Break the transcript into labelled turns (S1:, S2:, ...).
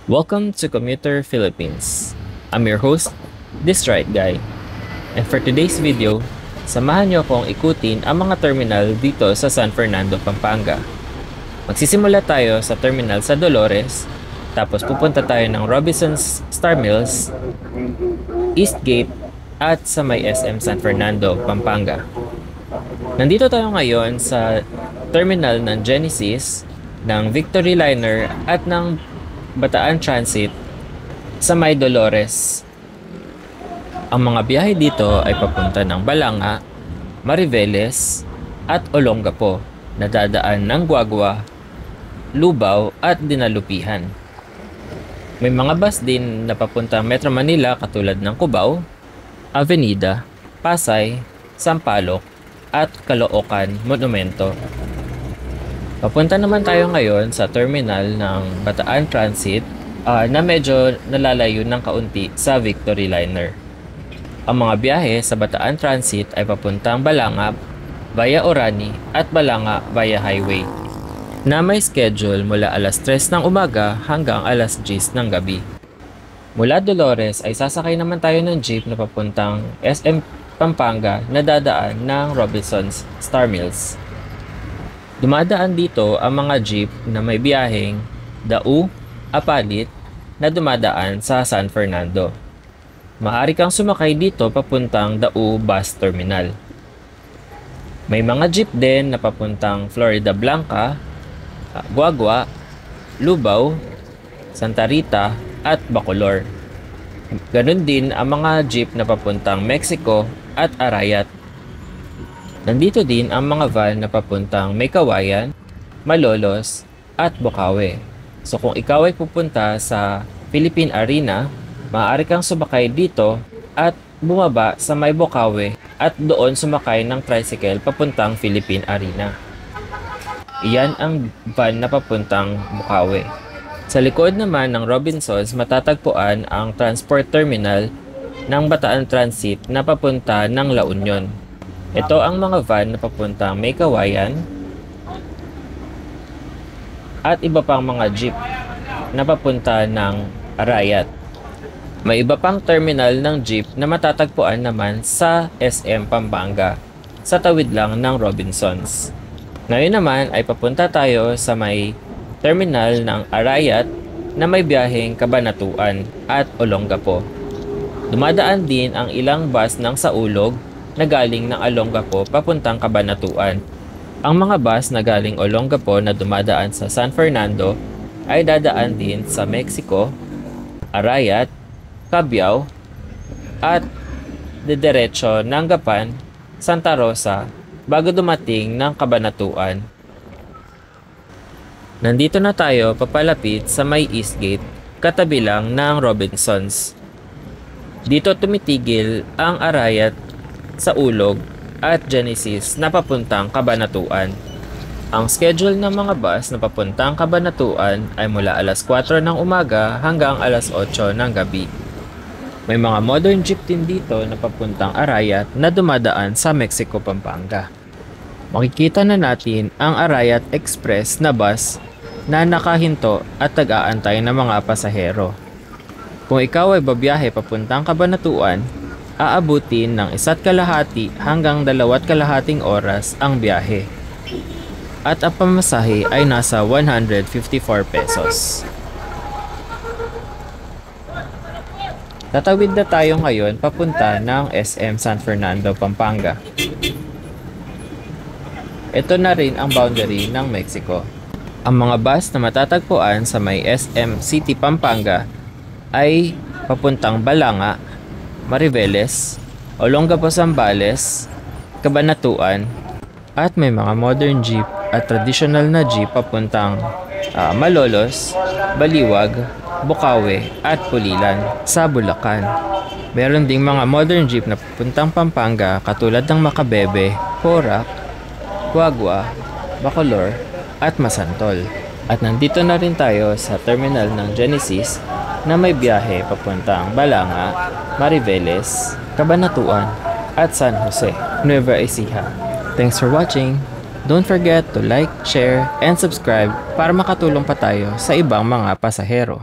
S1: Welcome to Commuter Philippines. I'm your host, This Right Guy. And for today's video, samahan niyo akong ikutin ang mga terminal dito sa San Fernando, Pampanga. Magsisimula tayo sa terminal sa Dolores, tapos pupunta tayo ng Robinson's Star Mills, Eastgate, at sa may SM San Fernando, Pampanga. Nandito tayo ngayon sa terminal ng Genesis, ng Victory Liner at ng Bataan Transit sa may Dolores. Ang mga biyahe dito ay papunta ng Balanga, Mariveles at Olongapo na dadaan ng Guagua, Lubao at Dinalupihan. May mga bus din na papuntang Metro Manila katulad ng Cubao, Avenida, Pasay, Sampaloc at Caloocan Monumento. Papunta naman tayo ngayon sa terminal ng Bataan Transit na medyo nalalayo ng kaunti sa Victory Liner. Ang mga biyahe sa Bataan Transit ay papuntang Balanga via Orani at Balanga via Highway na may schedule mula alas 3 ng umaga hanggang alas 10 ng gabi. Mula Dolores ay sasakay naman tayo ng jeep na papuntang SM Pampanga na dadaan ng Robinson's Star Mills. Dumadaan dito ang mga jeep na may biyaheng Dau, Apalit na dumadaan sa San Fernando. Maaari kang sumakay dito papuntang Dau Bus Terminal. May mga jeep din na papuntang Florida Blanca, Guagua, Lubao, Santa Rita at Bacolor. Ganon din ang mga jeep na papuntang Mexico at Arayat. Nandito din ang mga van na papuntang Maykawayan, Malolos at Bocaue. So kung ikaw ay pupunta sa Philippine Arena, maaari kang sumakay dito at bumaba sa may Bocaue at doon sumakay ng tricycle papuntang Philippine Arena. Iyan ang van na papuntang Bocaue. Sa likod naman ng Robinsons matatagpuan ang transport terminal ng Bataan Transit na papunta ng La Union. Ito ang mga van na papuntang Maykawayan at iba pang mga jeep na papunta ng Arayat. May iba pang terminal ng jeep na matatagpuan naman sa SM Pampanga sa tawid lang ng Robinsons. Ngayon naman ay papunta tayo sa may terminal ng Arayat na may biyaheng Cabanatuan at Olongapo. Dumadaan din ang ilang bus ng Saulog na galing ng Olongapo papuntang Cabanatuan. Ang mga bus na galing Olongapo na dumadaan sa San Fernando ay dadaan din sa Mexico, Arayat, Cabiao at didiretso ng Gapan, Santa Rosa bago dumating ng Cabanatuan. Nandito na tayo papalapit sa may Eastgate, katabi lang ng Robinsons. Dito tumitigil ang Arayat sa Ulog at Genesis na papuntang Cabanatuan. Ang schedule ng mga bus na papuntang Cabanatuan ay mula alas 4 ng umaga hanggang alas 8 ng gabi. May mga modern jeep din dito na papuntang Arayat na dumadaan sa Mexico, Pampanga. Makikita na natin ang Arayat Express na bus na nakahinto at tag-aantay ng mga pasahero. Kung ikaw ay babiyahe papuntang Cabanatuan, aabutin ng 1.5 hanggang 2.5 oras ang biyahe. At ang pamasahe ay nasa 154 pesos. Tatawid na tayo ngayon papunta ng SM San Fernando, Pampanga. Ito na rin ang boundary ng Mexico. Ang mga bus na matatagpuan sa may SM City, Pampanga ay papuntang Balanga, Mariveles, Olongapo, Zambales, Cabanatuan, at may mga modern jeep at traditional na jeep papuntang Malolos, Baliwag, Bocaue at Pulilan sa Bulacan. Meron ding mga modern jeep na papuntang Pampanga katulad ng Macabebe, Porac, Guagua, Bacolor at Masantol. At nandito na rin tayo sa terminal ng Genesis na may biyahe papuntang Balanga, Mariveles, Cabanatuan at San Jose, Nueva Ecija. Thanks for watching! Don't forget to like, share, and subscribe para makatulong pa tayo sa ibang mga pasahero.